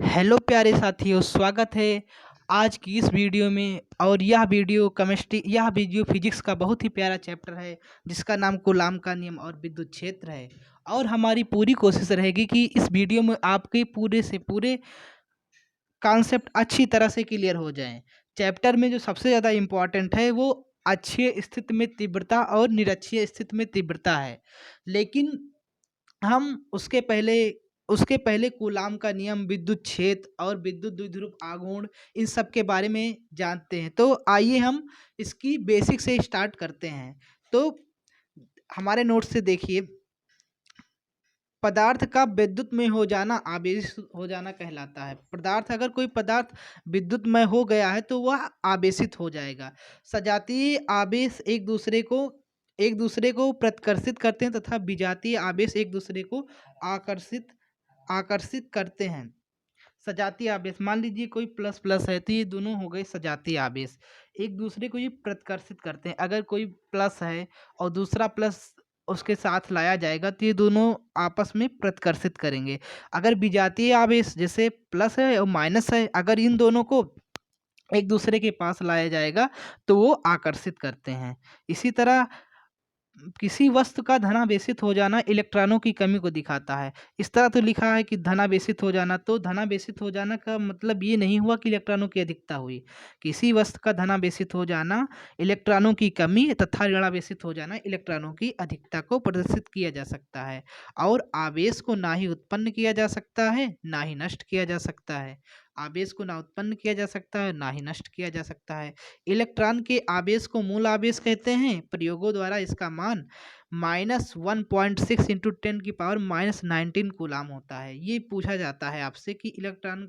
Hello प्यारे साथियों, स्वागत है आज की इस वीडियो में। और यह वीडियो फिजिक्स का बहुत ही प्यारा चैप्टर है जिसका नाम कूलाम का नियम और विद्युत क्षेत्र है। और हमारी पूरी कोशिश रहेगी कि इस वीडियो में आपके पूरे से पूरे कॉन्सेप्ट अच्छी तरह से क्लियर हो जाएं। चैप्टर में जो सबसे ज़्यादा इम्पॉर्टेंट है वो अक्षीय स्थिति में तीव्रता और निरक्षीय स्थिति में तीव्रता है। लेकिन हम उसके पहले कूलाम का नियम, विद्युत क्षेत्र और विद्युत द्विध्रुव आघूर्ण, इन सब के बारे में जानते हैं। तो आइए हम इसकी बेसिक से स्टार्ट करते हैं। तो हमारे नोट्स से देखिए, पदार्थ का विद्युत में हो जाना आवेशित हो जाना कहलाता है। अगर कोई पदार्थ विद्युत में हो गया है तो वह आवेशित हो जाएगा। सजातीय आवेश एक दूसरे को प्रतिकर्षित करते हैं तथा विजातीय आवेश एक दूसरे को आकर्षित आकर्षित करते हैं। सजातीय आवेश, मान लीजिए कोई प्लस प्लस है तो ये दोनों हो गए सजातीय आवेश, एक दूसरे को ये प्रतिकर्षित करते हैं। अगर कोई प्लस है और दूसरा प्लस उसके साथ लाया जाएगा तो ये दोनों आपस में प्रतिकर्षित करेंगे। अगर विजातीय आवेश, जैसे प्लस है और माइनस है, अगर इन दोनों को एक दूसरे के पास लाया जाएगा तो वो आकर्षित करते हैं। इसी तरह किसी वस्तु का धनावेशित हो जाना इलेक्ट्रॉनों की कमी को दिखाता है। इस तरह तो लिखा है कि धनावेशित हो जाना, तो धनावेशित हो जाना का मतलब ये नहीं हुआ कि इलेक्ट्रॉनों की अधिकता हुई। किसी वस्तु का धनावेशित हो जाना इलेक्ट्रॉनों की कमी तथा ऋणावेशित हो जाना इलेक्ट्रॉनों की अधिकता को प्रदर्शित किया जा सकता है। और आवेश को ना ही उत्पन्न किया जा सकता है ना ही नष्ट किया जा सकता है। आवेश को ना उत्पन्न किया जा सकता है ना ही नष्ट किया जा सकता है। इलेक्ट्रॉन के आवेश को मूल आवेश कहते हैं। प्रयोगों द्वारा इसका मान -1.6 इंटू 10⁻⁻19 कूलाम होता है। ये पूछा जाता है आपसे कि इलेक्ट्रॉन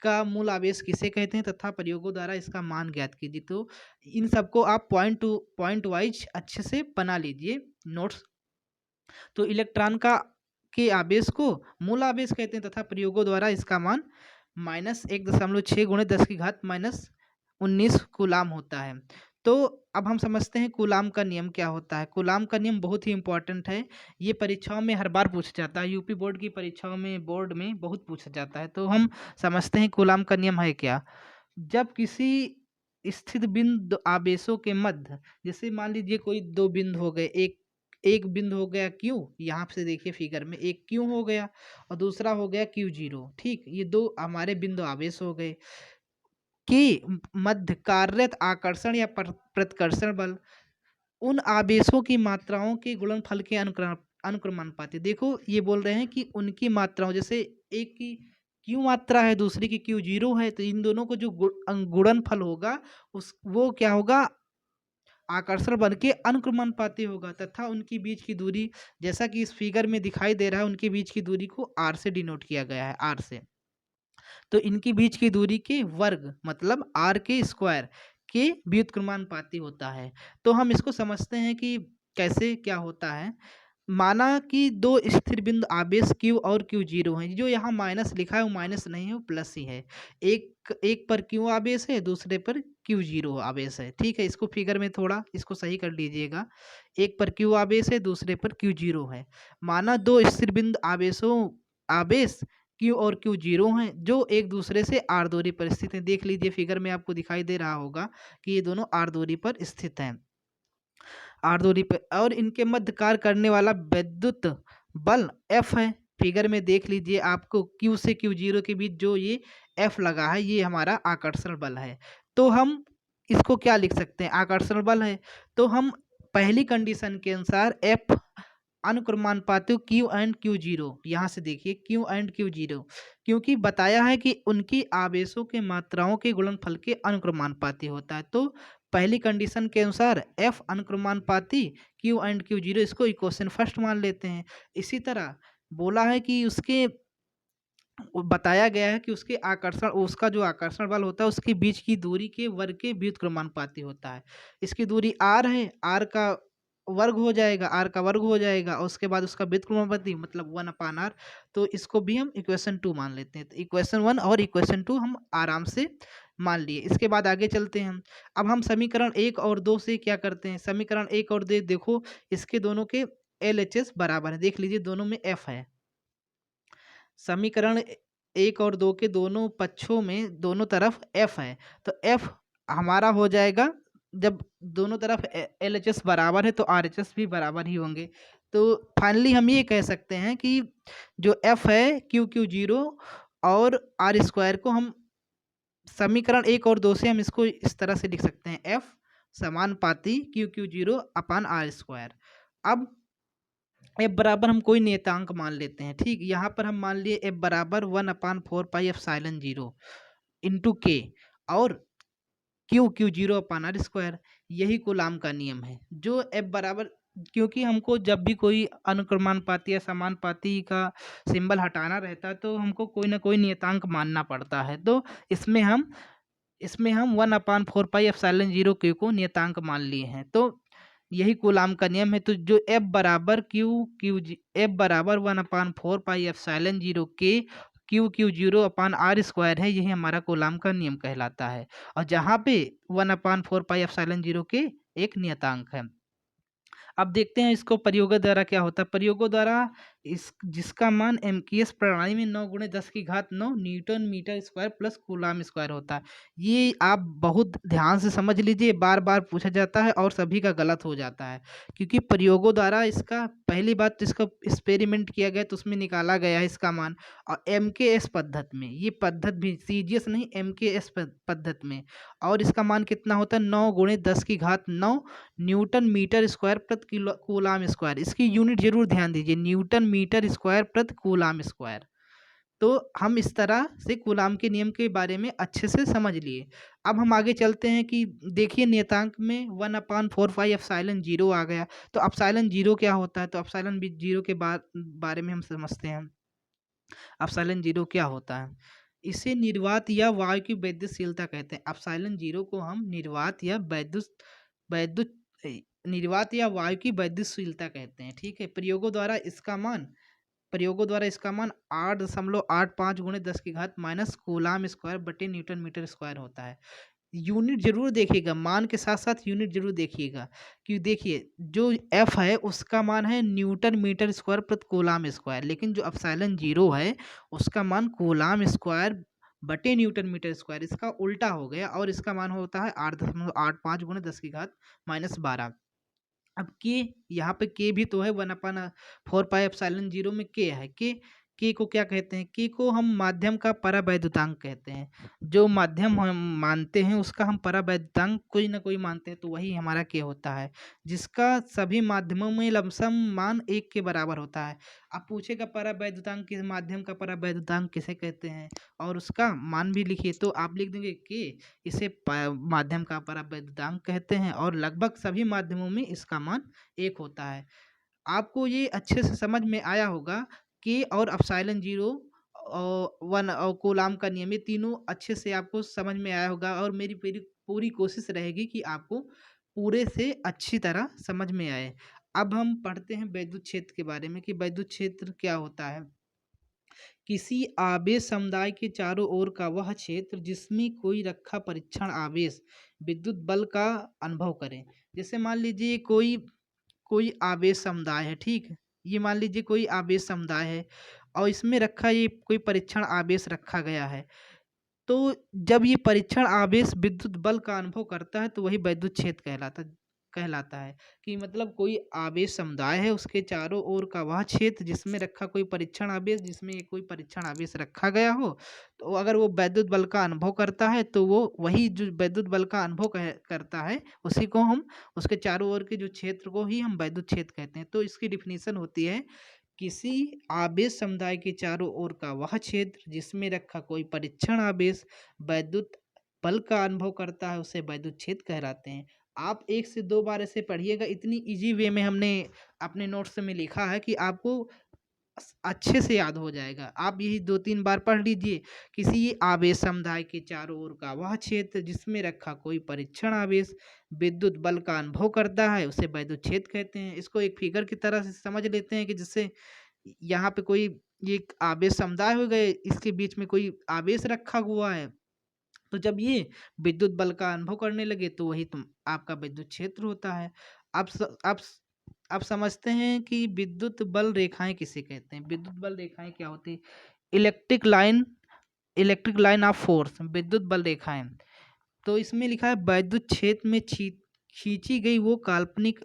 का मूल आवेश किसे कहते हैं तथा प्रयोगों द्वारा इसका मान ज्ञात कीजिए। तो इन सबको आप पॉइंट टू पॉइंट वाइज अच्छे से बना लीजिए नोट्स। तो इलेक्ट्रॉन का के आवेश को मूल आवेश कहते हैं तथा प्रयोगों द्वारा इसका मान -1.6 × 10⁻⁻19 कूलाम होता है। तो अब हम समझते हैं कूलाम का नियम क्या होता है। कूलाम का नियम बहुत ही इंपॉर्टेंट है। ये परीक्षाओं में हर बार पूछा जाता है। यूपी बोर्ड की परीक्षाओं में, बोर्ड में बहुत पूछा जाता है। तो हम समझते हैं कूलाम का नियम है क्या। जब किसी स्थित बिंदु आवेशों के मध्य, जैसे मान लीजिए कोई दो बिंदु हो गए, एक एक बिंदु हो गया क्यू, यहाँ से देखिए फिगर में एक क्यू हो गया और दूसरा हो गया Q0। ठीक, ये दो हमारे बिंदु आवेश हो गए कि मध्य कार्यरत आकर्षण या प्रतिकर्षण बल उन आवेशों की मात्राओं के गुणनफल के अनुक्रमानुपाती। देखो ये बोल रहे हैं कि उनकी मात्राओं, जैसे एक की क्यू मात्रा है दूसरी की Q0 है, तो इन दोनों को जो गुणनफल होगा उस वो क्या होगा, आकर्षण बल के अनुक्रमानुपाती होगा। तथा उनकी बीच की दूरी, जैसा कि इस फिगर में दिखाई दे रहा है, उनके बीच की दूरी को r से डिनोट किया गया है, r से। तो इनकी बीच की दूरी के वर्ग मतलब r के स्क्वायर के व्युत्क्रमानुपाती होता है। तो हम इसको समझते हैं कि कैसे क्या होता है। माना कि दो स्थिर बिंदु आवेश Q और Q0 हैं। जो यहाँ माइनस लिखा है वो माइनस नहीं है, वो प्लस ही है। एक पर Q आवेश है, दूसरे पर Q0 आवेश है। ठीक है, इसको फिगर में थोड़ा इसको सही कर लीजिएगा। एक पर Q आवेश है, दूसरे पर Q0 है। माना दो स्थिर बिंदु आवेश Q और Q0 हैं जो एक दूसरे से r दूरी पर स्थित हैं। देख लीजिए फिगर में आपको दिखाई दे रहा होगा कि ये दोनों r दूरी पर स्थित हैं, r दूरी पर, और इनके मध्य कार्य करने वाला विद्युत बल F है। फिगर में देख लीजिए, आपको Q से Q0 के बीच जो ये F लगा है ये हमारा आकर्षण बल है। तो हम इसको क्या लिख सकते हैं, आकर्षण बल है। तो हम पहली कंडीशन के अनुसार F अनुक्रमानुपाती Q एंड Q0, यहाँ से देखिए Q एंड Q0, क्योंकि बताया है कि उनकी आवेशों के मात्राओं के गुणनफल के अनुक्रमानुपाती होता है। तो पहली कंडीशन के अनुसार F अनुक्रमानुपाती Q एंड Q0, इसको इक्वेशन फर्स्ट मान लेते हैं। इसी तरह बोला है कि बताया गया है कि उसका जो आकर्षण बल होता है उसके बीच की दूरी के वर्ग के व्युत्क्रमानुपाती होता है। इसकी दूरी r है, r का वर्ग हो जाएगा, और उसके बाद उसका व्युत्क्रमानुपाती मतलब 1/r। तो इसको भी हम इक्वेशन 2 मान लेते हैं। तो इक्वेशन 1 और इक्वेशन 2 हम आराम से मान लिए। इसके बाद आगे चलते हैं हम। अब हम समीकरण 1 और 2 से क्या करते हैं, समीकरण 1 और 2 देखो, इसके दोनों के LHS बराबर है। देख लीजिए दोनों में F है। समीकरण 1 और 2 के दोनों पक्षों में दोनों तरफ F है, तो F हमारा हो जाएगा, जब दोनों तरफ LHS बराबर है तो RHS भी बराबर ही होंगे। तो फाइनली हम ये कह सकते हैं कि जो F है QQ0 और R स्क्वायर को हम समीकरण 1 और 2 से हम इसको इस तरह से लिख सकते हैं, F समानुपाती QQ0 अपान R स्क्वायर। अब F बराबर हम कोई नियतांक मान लेते हैं, ठीक। यहाँ पर हम मान लिए F बराबर 1/4 पाई एप्सिलॉन 0 इंटू के और QQ0 अपान R स्क्वायर, यही कूलाम का नियम है। जो F बराबर, क्योंकि हमको जब भी कोई अनुक्रमानुपाती या समानुपाती का सिंबल हटाना रहता है तो हमको कोई ना कोई नियतांक मानना पड़ता है, तो इसमें हम 1/4 पाई एप्सिलॉन 0 क्यू को नियतांक मान लिए हैं, तो यही कूलाम का नियम है। तो जो F बराबर 1/4 पाई एप्सिलॉन 0 के QQ0 अपान R स्क्वायर है, यही हमारा कूलाम का नियम कहलाता है। और जहाँ पे 1/4 पाई एप्सिलॉन 0 के एक नियतांक है। अब देखते हैं इसको प्रयोगों द्वारा क्या होता है। प्रयोगों द्वारा इस जिसका मान एमकेएस प्रणाली में 9 × 10⁹ newton metre square plus coulomb square होता है। ये आप बहुत ध्यान से समझ लीजिए, बार बार पूछा जाता है और सभी का गलत हो जाता है, क्योंकि प्रयोगों द्वारा इसका पहली बात तो इसका एक्सपेरिमेंट किया गया तो उसमें निकाला गया है इसका मान। और एमकेएस पद्धति में, ये पद्धति भी सीजीएस नहीं, एमकेएस पद्धति में, और इसका मान कितना होता है 9 × 10⁹ न्यूटन मीटर स्क्वायर प्रति कूलाम स्क्वायर। इसकी यूनिट जरूर ध्यान दीजिए, न्यूटन मीटर स्क्वायर प्रति कूलाम स्क्वायर। तो हम इस तरह से कूलाम के नियम के बारे में अच्छे से समझ लिए। अब हम आगे चलते हैं कि देखिए नियतांक में 1/4 पाई एप्सिलॉन 0 आ गया, तो एप्सिलॉन 0 क्या होता है, तो एप्सिलॉन 0 के बारे में हम समझते हैं। एप्सिलॉन 0 क्या होता है, इसे निर्वात या वायु की वैद्युतशीलता कहते हैं। एप्सिलॉन 0 को हम निर्वात या वैद्युत निर्वात या वायु की वैद्युतशीलता कहते हैं, ठीक है। प्रयोगों द्वारा इसका मान 8.85 × 10⁻⁻ कूलाम स्क्वायर बटे न्यूटन मीटर स्क्वायर होता है। यूनिट जरूर देखिएगा, मान के साथ साथ यूनिट जरूर देखिएगा, कि देखिए जो F है उसका मान है न्यूटन मीटर स्क्वायर प्रति कूलाम स्क्वायर, लेकिन जो एप्सिलॉन 0 है उसका मान कूलाम स्क्वायर बटे न्यूटन मीटर स्क्वायर, इसका उल्टा हो गया और इसका मान होता है 8.85 × 10⁻12। अब के, यहाँ पे के भी तो है, 1/4 पाई एप्सिलॉन 0 में के है। के को क्या कहते हैं, के को हम माध्यम का परावैद्युतांक कहते हैं। जो माध्यम हम मानते हैं उसका हम परावैद्युतांक कोई ना कोई मानते हैं, तो वही हमारा के होता है, जिसका सभी माध्यमों में लमसम मान 1 के बराबर होता है। अब पूछेगा परावैद्युतांक किस माध्यम का परावैद्युतांक किसे कहते हैं, और उसका मान भी लिखिए, तो आप लिख देंगे के, इसे माध्यम का परावैद्युतांक कहते हैं, और लगभग सभी माध्यमों में इसका मान 1 होता है। आपको ये अच्छे से समझ में आया होगा कि और एप्सिलॉन 0 और 1 और कूलाम का नियम, ये तीनों अच्छे से आपको समझ में आया होगा, और मेरी पूरी पूरी कोशिश रहेगी कि आपको पूरे से अच्छी तरह समझ में आए। अब हम पढ़ते हैं वैद्युत क्षेत्र के बारे में, कि वैद्युत क्षेत्र क्या होता है। किसी आवेश समुदाय के चारों ओर का वह क्षेत्र जिसमें कोई रखा परीक्षण आवेश विद्युत बल का अनुभव करे। जैसे मान लीजिए कोई कोई आवेश समुदाय है, ठीक है। ये मान लीजिए कोई आवेश समुदाय है और इसमें रखा ये कोई परीक्षण आवेश रखा गया है। तो जब ये परीक्षण आवेश विद्युत बल का अनुभव करता है तो वही वैद्युत क्षेत्र कहलाता है। कि मतलब कोई आवेश समुदाय है, उसके चारों ओर का वह क्षेत्र जिसमें रखा कोई परीक्षण आवेश, जिसमें कोई परीक्षण आवेश रखा गया हो, तो अगर वो वैद्युत बल का अनुभव करता है तो वो वही जो वैद्युत बल का अनुभव करता है उसी को हम, उसके चारों ओर के जो क्षेत्र को ही हम वैद्युत क्षेत्र कहते हैं। तो इसकी डिफिनीशन होती है, किसी आवेश समुदाय के चारों ओर का वह क्षेत्र जिसमें रखा कोई परीक्षण आवेश वैद्युत बल का अनुभव करता है उसे वैद्युत क्षेत्र कहलाते हैं। आप 1 से 2 बार ऐसे पढ़िएगा, इतनी इजी वे में हमने अपने नोट्स में लिखा है कि आपको अच्छे से याद हो जाएगा। आप यही 2-3 बार पढ़ लीजिए। किसी आवेश समुदाय के चारों ओर का वह क्षेत्र जिसमें रखा कोई परीक्षण आवेश विद्युत बल का अनुभव करता है उसे वैद्युत क्षेत्र कहते हैं। इसको एक फिगर की तरह से समझ लेते हैं कि जिससे यहाँ पे कोई एक आवेश समुदाय हो गए, इसके बीच में कोई आवेश रखा हुआ है, तो जब ये विद्युत बल का अनुभव करने लगे तो वही तुम आपका विद्युत क्षेत्र होता है। आप समझते हैं कि विद्युत बल रेखाएं किसे कहते हैं। विद्युत बल रेखाएं क्या होती है, electric line electric line of force, विद्युत बल रेखाएं। तो इसमें लिखा है वैद्युत क्षेत्र में खींची गई वो काल्पनिक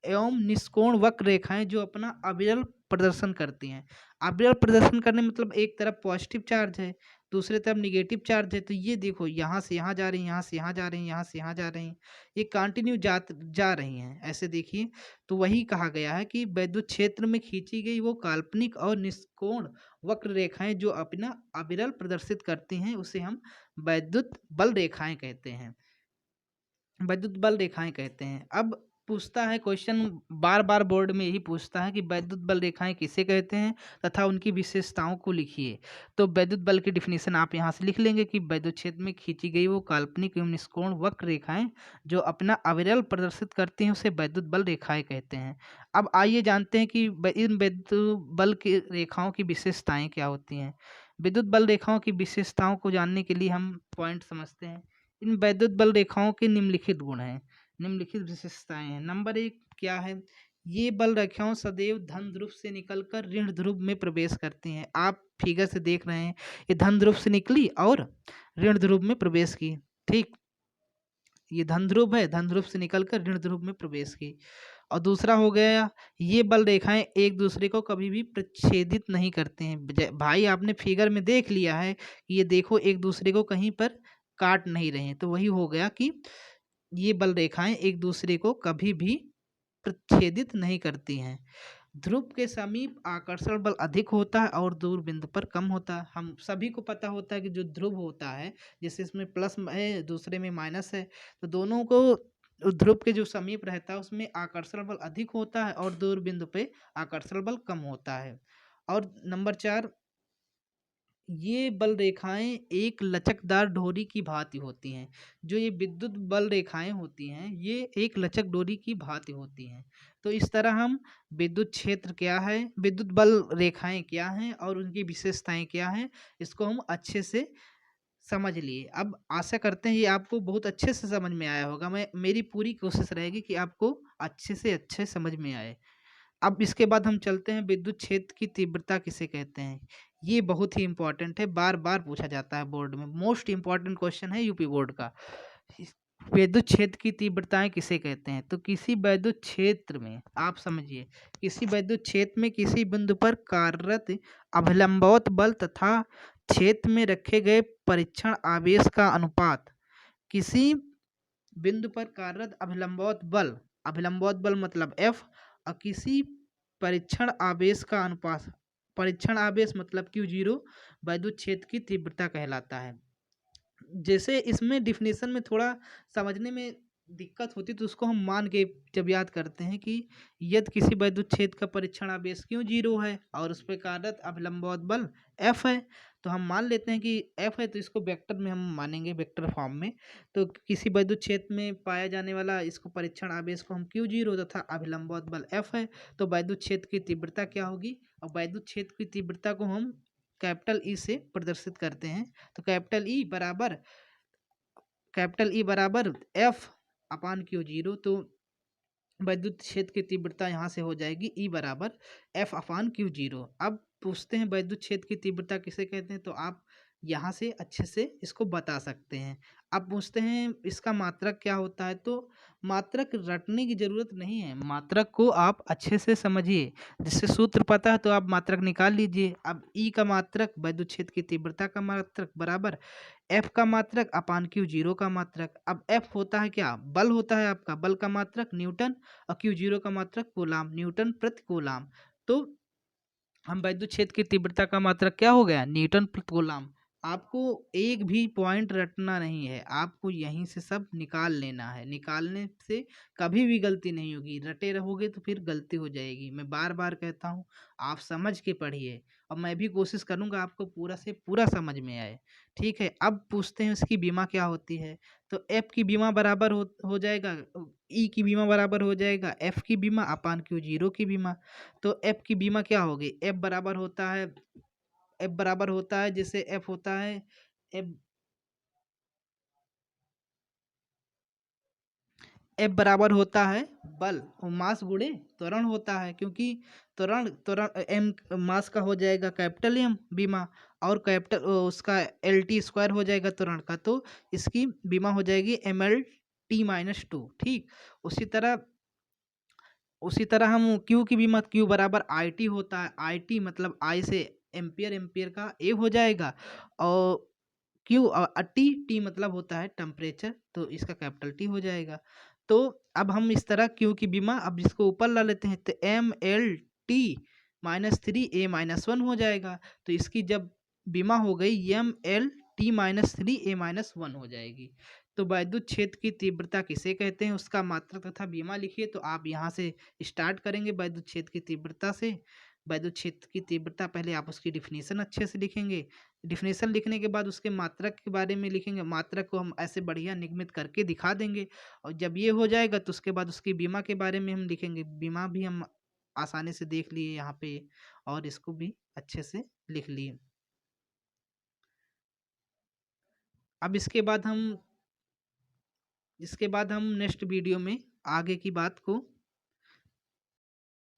एवं निष्कोण वक्र रेखाएं जो अपना अविरल प्रदर्शन करती हैं। अविरल प्रदर्शन करने मतलब एक तरफ पॉजिटिव चार्ज है, दूसरी तरफ निगेटिव चार्ज है। तो ये देखो यहाँ से यहाँ जा रही हैं, यहाँ से यहाँ जा रही हैं, यहाँ से यहाँ जा रही हैं, ये कंटिन्यू जा रही हैं, ऐसे देखिए। तो वही कहा गया है कि वैद्युत क्षेत्र में खींची गई वो काल्पनिक और निष्कोण वक्र रेखाएं जो अपना अविरल प्रदर्शित करती हैं उसे हम वैद्युत बल रेखाएं कहते हैं, वैद्युत बल रेखाएं कहते हैं। अब पूछता है क्वेश्चन, बार बार बोर्ड में यही पूछता है कि वैद्युत बल रेखाएं किसे कहते हैं तथा उनकी विशेषताओं को लिखिए। तो वैद्युत बल की डिफिनीशन आप यहाँ से लिख लेंगे कि वैद्युत क्षेत्र में खींची गई वो काल्पनिक एवं निष्कोण वक्र रेखाएं जो अपना अविरल प्रदर्शित करती हैं उसे वैद्युत बल रेखाएं कहते हैं। अब आइए जानते हैं कि इन वैद्युत बल की रेखाओं की विशेषताएं क्या होती हैं। विद्युत बल रेखाओं की विशेषताओं को जानने के लिए हम पॉइंट समझते हैं। इन वैद्युत बल रेखाओं के निम्नलिखित गुण हैं, निम्नलिखित विशेषताएं हैं। नंबर 1 क्या है, ये बल रेखाएं सदैव धन ध्रुव से निकलकर ऋण ध्रुव में प्रवेश करती हैं। आप फिगर से देख रहे हैं, ये धन ध्रुव से निकली और ऋण ध्रुव में प्रवेश की। ठीक, ये धन ध्रुव है, धन ध्रुव से निकलकर ऋण ध्रुव में प्रवेश की। और दूसरा हो गया, ये बल रेखाएं एक दूसरे को कभी भी प्रच्छेदित नहीं करते हैं। भाई आपने फिगर में देख लिया है कि ये देखो एक दूसरे को कहीं पर काट नहीं रहे हैं। तो वही हो गया कि ये बल रेखाएं एक दूसरे को कभी भी प्रच्छेदित नहीं करती हैं। ध्रुव के समीप आकर्षण बल अधिक होता है और दूर बिंदु पर कम होता है। हम सभी को पता होता है कि जो ध्रुव होता है, जैसे इसमें प्लस है दूसरे में माइनस है, तो दोनों को ध्रुव के जो समीप रहता है उसमें आकर्षण बल अधिक होता है और दूर बिंदु पे आकर्षण बल कम होता है। और नंबर 4, ये बल रेखाएं एक लचकदार डोरी की भांति होती हैं। जो ये विद्युत बल रेखाएं होती हैं ये एक लचक डोरी की भांति होती हैं। तो इस तरह हम विद्युत क्षेत्र क्या है, विद्युत बल रेखाएं क्या हैं और उनकी विशेषताएं क्या हैं, इसको हम अच्छे से समझ लिए। अब आशा करते हैं ये आपको बहुत अच्छे से समझ में आया होगा। मेरी पूरी कोशिश रहेगी कि आपको अच्छे से अच्छे समझ में आए। अब इसके बाद हम चलते हैं विद्युत क्षेत्र की तीव्रता किसे कहते हैं। ये बहुत ही इंपॉर्टेंट है, बार बार पूछा जाता है बोर्ड में, मोस्ट इंपॉर्टेंट क्वेश्चन है यूपी बोर्ड का। विद्युत क्षेत्र की तीव्रताएं किसे कहते हैं। तो किसी विद्युत क्षेत्र में, आप समझिए, किसी विद्युत क्षेत्र में किसी बिंदु पर कार्यरत अभिलंबवत बल तथा क्षेत्र में रखे गए परीक्षण आवेश का अनुपात, किसी बिंदु पर कार्यरत अभिलंबवत बल मतलब F और किसी परीक्षण आवेश का अनुपात, परीक्षण आवेश मतलब Q0 वैद्युत क्षेत्र की तीव्रता कहलाता है। जैसे इसमें डिफिनेशन में थोड़ा समझने में दिक्कत होती तो उसको हम मान के जब याद करते हैं कि यदि किसी विद्युत क्षेत्र का परीक्षण आवेश Q0 है और उस पर कार्यरत अभिलंबवत बल F है, तो हम मान लेते हैं कि F है तो इसको वेक्टर में हम मानेंगे, वेक्टर फॉर्म में। तो किसी विद्युत क्षेत्र में पाया जाने वाला इसको परीक्षण आवेश को हम Q0 तथा अभिलंबवत बल F है, तो वैद्युत क्षेत्र की तीव्रता क्या होगी। और वैद्युत क्षेत्र की तीव्रता को हम कैपिटल ई से प्रदर्शित करते हैं। तो कैपिटल ई बराबर F अपान Q0। तो वैद्युत क्षेत्र की तीव्रता यहाँ से हो जाएगी E बराबर F अपान Q0। अब पूछते हैं वैद्युत क्षेत्र की तीव्रता किसे कहते हैं, तो आप यहाँ से अच्छे से इसको बता सकते हैं। अब पूछते हैं इसका मात्रक क्या होता है, तो मात्रक रटने की जरूरत नहीं है, मात्रक को आप अच्छे से समझिए। जिससे सूत्र पता है तो आप मात्रक निकाल लीजिए। अब E का मात्रक वैद्युत क्षेत्र की तीव्रता का मात्रक बराबर F का मात्रक अपान Q0 का मात्रक। अब F होता है क्या, बल होता है आपका, बल का मात्रक न्यूटन और Q0 का मात्रक कूलाम, न्यूटन प्रति कूलाम। तो हम वैद्युत क्षेत्र की तीव्रता का मात्रक क्या हो गया, न्यूटन प्रति कूलाम। आपको एक भी पॉइंट रटना नहीं है, आपको यहीं से सब निकाल लेना है। निकालने से कभी भी गलती नहीं होगी, रटे रहोगे तो फिर गलती हो जाएगी। मैं बार बार कहता हूँ आप समझ के पढ़िए और मैं भी कोशिश करूँगा आपको पूरा से पूरा समझ में आए। ठीक है, अब पूछते हैं इसकी बीमा क्या होती है। तो F की बीमा बराबर हो जाएगा, E की बीमा बराबर हो जाएगा F की बीमा अपान Q0 की बीमा। तो F की बीमा क्या होगी, F बराबर होता है जैसे F होता है F बराबर होता है बल और मास गुणे त्वरण होता है, क्योंकि त्वरण त्वरण M मास का हो जाएगा कैपिटल M बीमा और कैपिटल उसका LT² हो जाएगा त्वरण का, तो इसकी बीमा हो जाएगी MLT-2। ठीक, उसी तरह हम क्यू की बीमा, क्यू बराबर IT होता है, IT मतलब आई से एम्पियर, एम्पियर का ए हो जाएगा, और क्यू टी, टी मतलब होता है टेम्परेचर, तो इसका कैपिटल टी हो जाएगा। तो अब हम इस तरह क्यू की बीमा, अब इसको ऊपर ला लेते हैं, तो MLT-3A-1 हो जाएगा। तो इसकी जब बीमा हो गई MLT-3A-1 हो जाएगी। तो वैद्युत क्षेत्र की तीव्रता किसे कहते हैं, उसका मात्रक तथा बीमा लिखिए। तो आप यहाँ से स्टार्ट करेंगे वैद्युत क्षेत्र की तीव्रता से। वैद्युत क्षेत्र की तीव्रता, पहले आप उसकी डिफिनीशन अच्छे से लिखेंगे। डिफिनेशन लिखने के बाद उसके मात्रक के बारे में लिखेंगे, मात्रक को हम ऐसे बढ़िया निगमित करके दिखा देंगे। और जब ये हो जाएगा तो उसके बाद उसकी बीमा के बारे में हम लिखेंगे। बीमा भी हम आसानी से देख लिए यहाँ पे, और इसको भी अच्छे से लिख लिए। अब इसके बाद हम नेक्स्ट वीडियो में आगे की बात को